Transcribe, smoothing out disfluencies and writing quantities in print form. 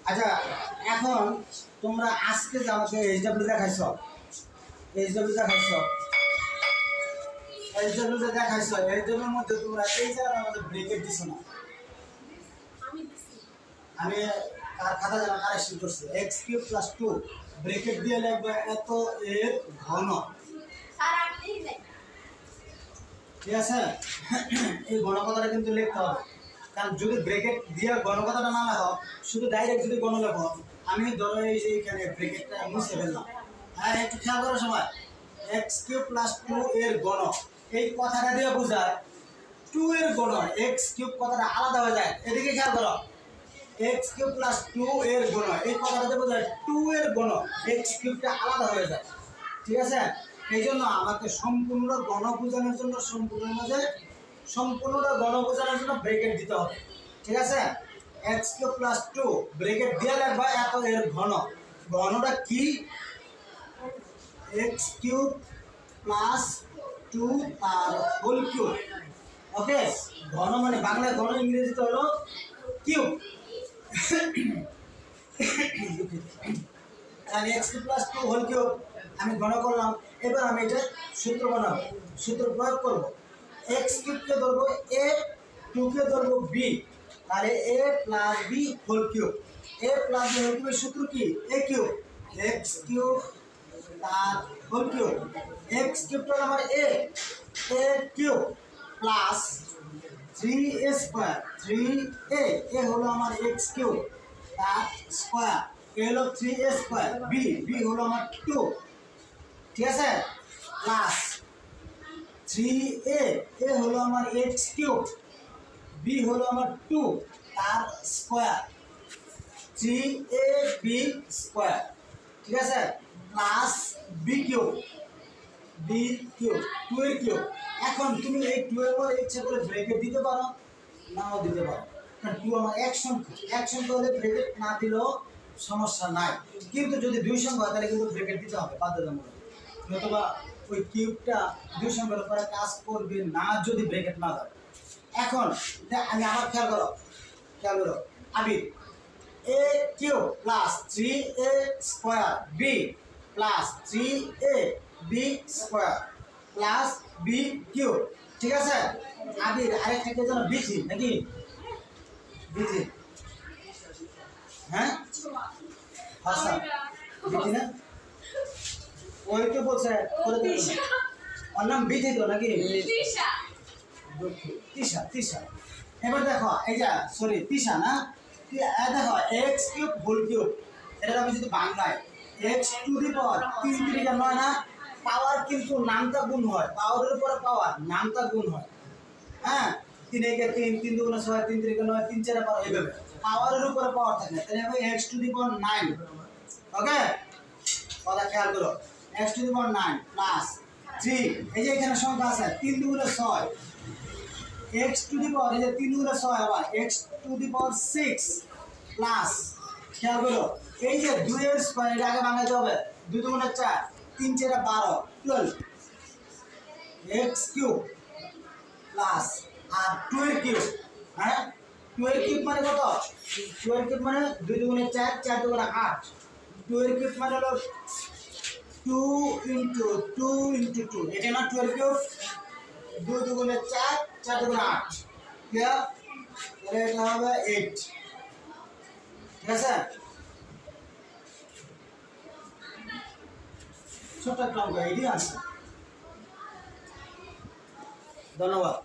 আচ্ছা, এখন তোমরা আজকে যে আমাকে এইচডব্লিউ দেখাইছ, এইচডব্লিউ যে দেখাইছ, এইচডব্লিউর মধ্যে তোমরা এই জায়গার মধ্যে ব্রেকেট দিছো না। আমি তার খাতা যেন কারেকশন করছি। x³ + 2 ব্রেকেট দিয়ে লিখবে এত এর ঘন। ঠিক আছে, এই ঘন কথাটা কিন্তু লিখতে হবে, কারণ যদি ব্রেকেট দিয়ে ঘন কথাটা না লেখো, শুধু ডাইরেক্ট যদি ঘন লেখো, আমি ধরো এই যে এখানে ব্রেকেটটা মুছে ফেললাম। হ্যাঁ, একটু খেয়াল করো সবাই। x³ + 2 এর ঘন, এই কথাটা দিয়ে বোঝায় 2 এর ঘন। x³ কথাটা আলাদা হয়ে যায়, এদিকে খেয়াল করো। x³ + 2 এর ঘন, এই কথাটা দিয়ে বোঝায় 2 এর ঘন, x³ আলাদা হয়ে যায়। ঠিক আছে, এই জন্য আমাকে সম্পূর্ণ ঘন বোঝানোর জন্য সম্পূর্ণটা ঘন বোঝানোর জন্য ব্রেকেট দিতে হবে। ঠিক আছে, x³ + 2 ব্রেকেট দিয়ে লিখবা এত এর ঘন। ঘনটা কি? x³ + 2 তার হোল কিউব। ওকে, ঘন মানে বাংলায় ঘন, ইংরেজিতে হলো কিউব। আমি x³ + 2 হোল কিউব আমি ঘন করলাম। এবার আমি এটা সূত্র বানাবো, সূত্র প্রয়োগ করব। x³ কে ধরবো a, 2 কে ধরবো b, তাহলে a + b whole cube. a + b whole কিউবের সূত্র কি? a³ x³ তার হোল কিউব। x³ হলো আমার a³ প্লাস 3a², 3a হলো আমার x³ তার স্কয়ার, এ হলো 3a², b হলো আমার 2। ঠিক আছে, প্লাস 3a হলো আমার x³ b হলো আমার 2 তার স্কয়ার, 3ab²। ঠিক আছে, প্লাস b³ 2 এর কিউব। এখন তুমি এই 2 এর পর ইচ্ছা করে ব্রেকেট দিতে পারো, নাও দিতে পারো, কারণ 2 আমার এক সংখ্যা হলে ব্রেকেট না দিলেও সমস্যা নাই। কিন্তু যদি 2 সংখ্যা হয় তাহলে কিন্তু ব্রেকেট দিতে হবে বাধ্যতামূলক, নতুবা ওই কিউবটা 2 সংখ্যার উপরে কাজ করবে না যদি ব্রেকেট না দেয়। এখন আমি আবার খেয়াল করো আমি a³ plus 3a² b plus 3ab² plus b³ ঠিক আছে। আবির আরেকটা কে জানো? বিথি নাকি? বিথি, হ্যাঁ হাসা বিথি না, ওই কে বলছে ওর নাম বিথি তো নাকি? তিশা। এবার দেখো এই যে সরি তিশা না, দেখো x³ হোল কিউব, এটা আমি যদি বাংলায় x⁴ 3 3 9 না, পাওয়ার কিন্তু নামটা গুণ হয়, পাওয়ারের উপরে পাওয়ার নামটা গুণ হয়। হ্যাঁ, 3 × 3, 3 × 2 = 6, 3 × 3 = 9, 3 × 4 = 12, এইভাবে পাওয়ারের উপরে পাওয়ার থাকে, তাহলে হবে x⁹ 9। ওকে, কথা খেয়াল করো, x⁹ 9 প্লাস 3, এই যে এখানে সংখ্যা আছে 3 × 2 = 6, x⁴ এই যে 3 × 2 = 6, আবার x⁶ প্লাস খেয়াল করো এই যে 2 এর স্কয়ার, এটা আগে বানাইতে হবে, 2 × 2 = 4, 3 × 4 = 12, 12 x³ প্লাস আর 2 এর কিউব। হ্যাঁ, 2 এর কিউব মানে কত? 2 এর কিউব মানে 2 × 2 = 4, 4 × 2 = 8, 2 এর কিউব মানে হলো 2 × 2 × 2, এটা না 2 এর কিউব, 2 × 2 = 4, 4 × 2 = 8, ক্লিয়ার? তাহলে এটা হবে 8। ঠিক আছে, ছোট একটা অঙ্ক, এটি আছে। ধন্যবাদ।